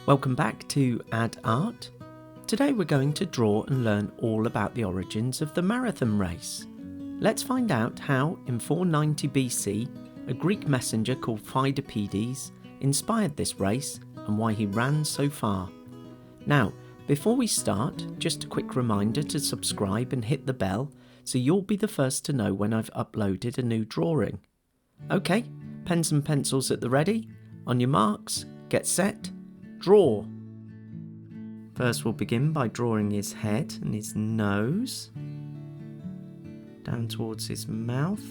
Welcome back to Add Art. Today we're going to draw and learn all about the origins of the marathon race. Let's find out how, in 490 BC, a Greek messenger called Pheidippides inspired this race and why he ran so far. Now, before we start, just a quick reminder to subscribe and hit the bell so you'll be the first to know when I've uploaded a new drawing. Okay, pens and pencils at the ready. On your marks, get set, draw. First we'll begin by drawing his head and his nose, down towards his mouth.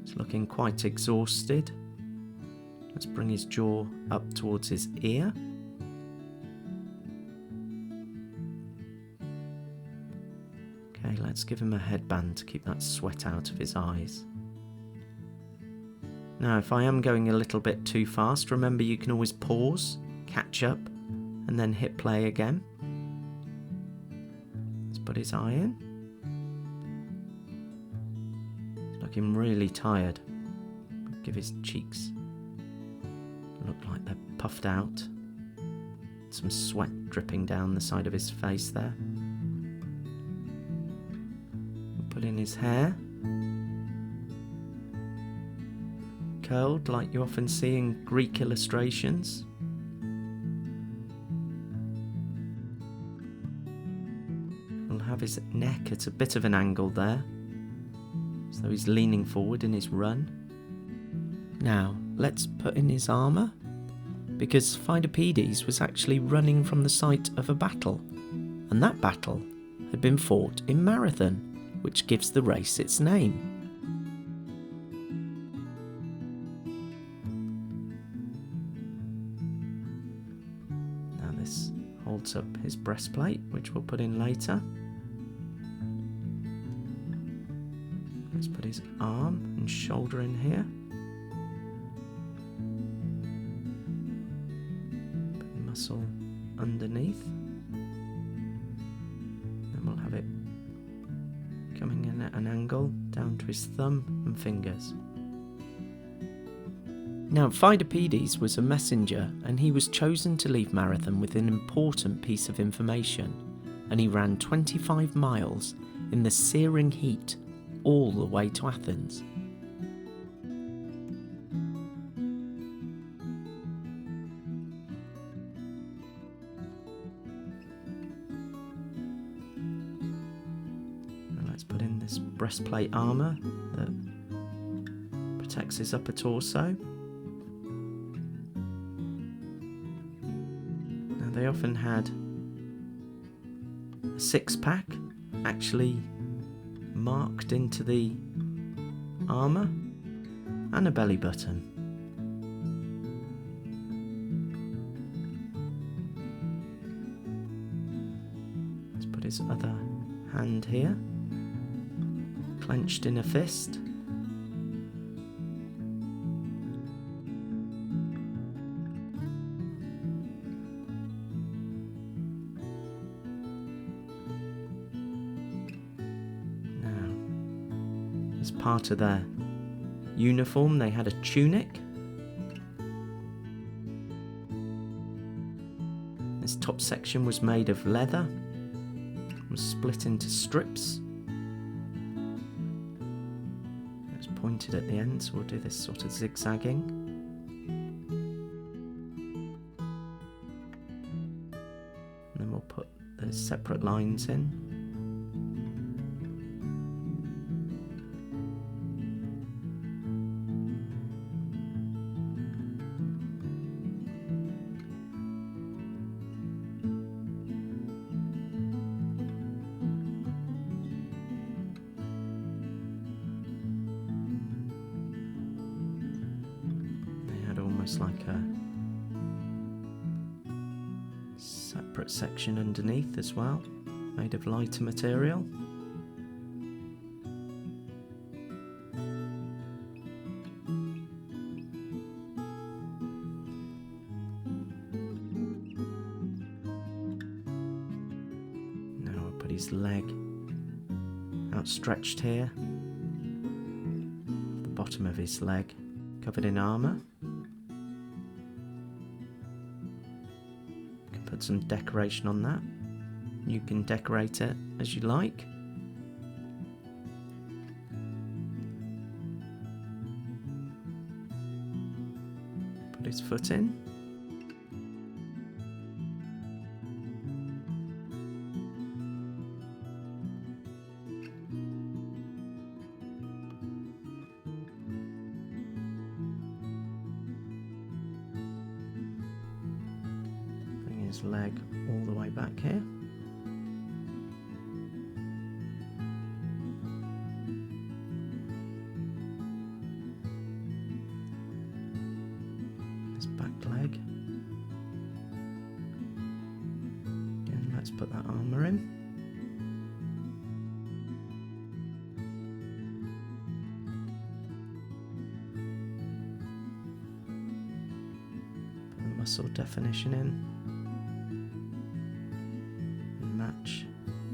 He's looking quite exhausted. Let's bring his jaw up towards his ear. Okay, let's give him a headband to keep that sweat out of his eyes. Now, if I am going a little bit too fast, remember you can always pause, catch up, and then hit play again. Let's put his eye in. He's looking really tired. Give his cheeks look like they're puffed out. Some sweat dripping down the side of his face there. We'll put in his hair. Curled like you often see in Greek illustrations. We'll have his neck at a bit of an angle there, so he's leaning forward in his run. Now, let's put in his armour, because Pheidippides was actually running from the site of a battle, and that battle had been fought in Marathon, which gives the race its name. Now this holds up his breastplate, which we'll put in later. Let's put his arm and shoulder in here. Put the muscle underneath. Then we'll have it coming in at an angle down to his thumb and fingers. Now, Pheidippides was a messenger, and he was chosen to leave Marathon with an important piece of information, and he ran 25 miles in the searing heat all the way to Athens. Now let's put in this breastplate armour that protects his upper torso. Now they often had a six-pack actually marked into the armour, and a belly button. Let's put his other hand here, clenched in a fist. As part of their uniform, they had a tunic. This top section was made of leather, was split into strips. It was pointed at the end, so we'll do this sort of zigzagging. And then we'll put the separate lines in. Almost like a separate section underneath as well, made of lighter material. Now I'll put his leg outstretched here, the bottom of his leg covered in armour. put some decoration on that. You can decorate it as you like. Put his foot in. Bring his leg all the way back here. Leg. Again, let's put that armour in. Put the muscle definition in and match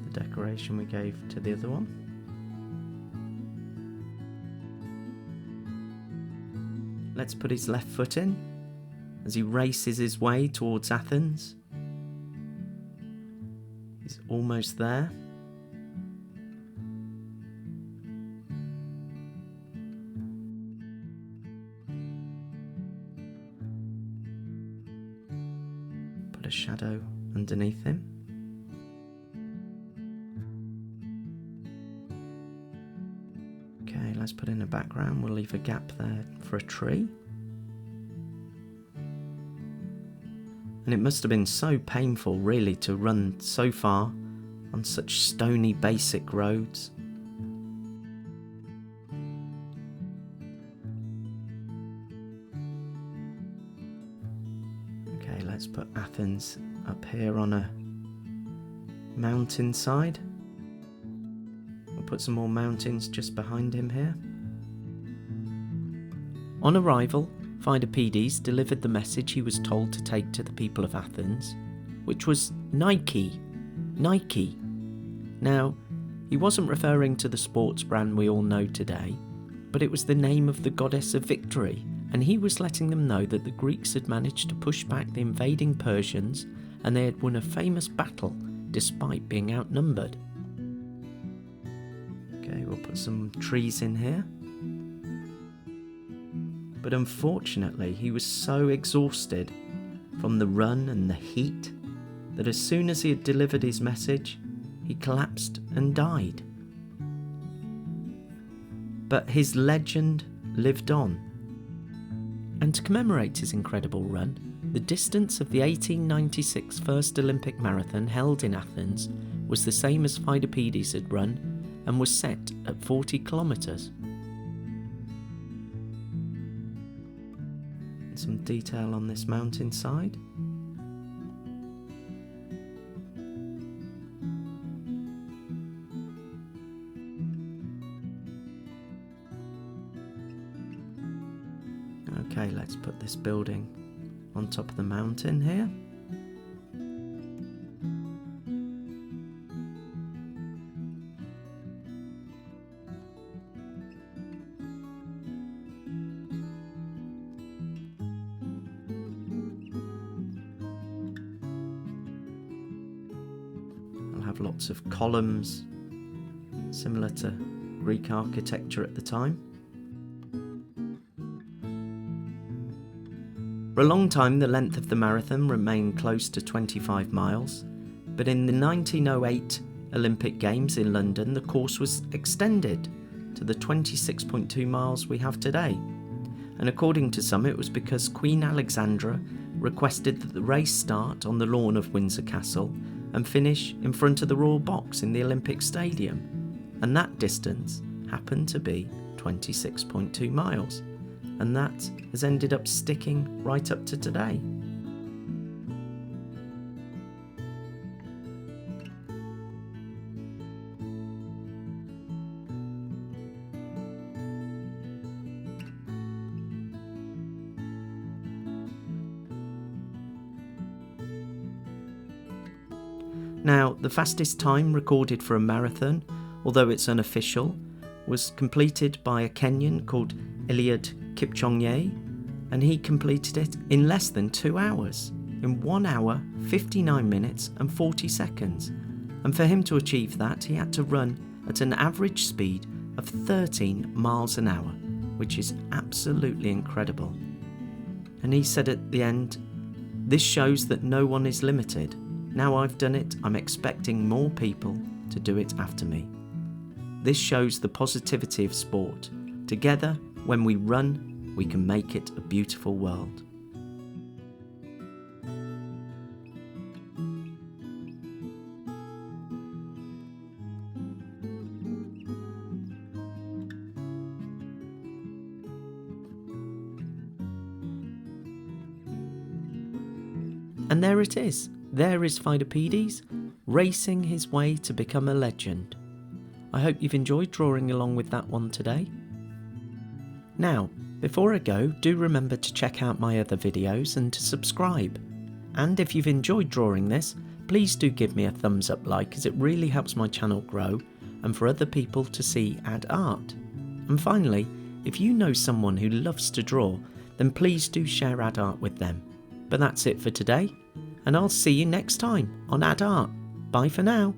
the decoration we gave to the other one. Let's put his left foot in as he races his way towards Athens. He's almost there. Put a shadow underneath him. Okay, let's put in a background. We'll leave a gap there for a tree. And it must have been so painful, really, to run so far on such stony, basic roads. Okay, let's put Athens up here on a mountainside. We'll put some more mountains just behind him here. On arrival, Pheidippides delivered the message he was told to take to the people of Athens, which was Nike, Nike. Now, he wasn't referring to the sports brand we all know today, but it was the name of the goddess of victory, and he was letting them know that the Greeks had managed to push back the invading Persians and they had won a famous battle despite being outnumbered. Okay, we'll put some trees in here. But unfortunately, he was so exhausted from the run and the heat that as soon as he had delivered his message, he collapsed and died. But his legend lived on. And to commemorate his incredible run, the distance of the 1896 First Olympic Marathon held in Athens was the same as Pheidippides had run and was set at 40 kilometres. Some detail on this mountainside. Okay, let's put this building on top of the mountain here. Have lots of columns, similar to Greek architecture at the time. For a long time, the length of the marathon remained close to 25 miles, but in the 1908 Olympic Games in London, the course was extended to the 26.2 miles we have today. And according to some, it was because Queen Alexandra requested that the race start on the lawn of Windsor Castle and finish in front of the Royal Box in the Olympic Stadium, and that distance happened to be 26.2 miles, and that has ended up sticking right up to today. Now, the fastest time recorded for a marathon, although it's unofficial, was completed by a Kenyan called Eliud Kipchoge, and he completed it in less than 2 hours. in 1 hour, 59 minutes and 40 seconds. And for him to achieve that, he had to run at an average speed of 13 miles an hour, which is absolutely incredible. And he said at the end, "This shows that no one is limited. Now I've done it, I'm expecting more people to do it after me." This shows the positivity of sport. Together, when we run, we can make it a beautiful world. And there it is. There is Phytopedes, racing his way to become a legend. I hope you've enjoyed drawing along with that one today. Now, before I go, do remember to check out my other videos and to subscribe. And if you've enjoyed drawing this, please do give me a thumbs up like, as it really helps my channel grow and for other people to see Add Art. And finally, if you know someone who loves to draw, then please do share Add Art with them. But that's it for today, and I'll see you next time on Add Art. Bye for now.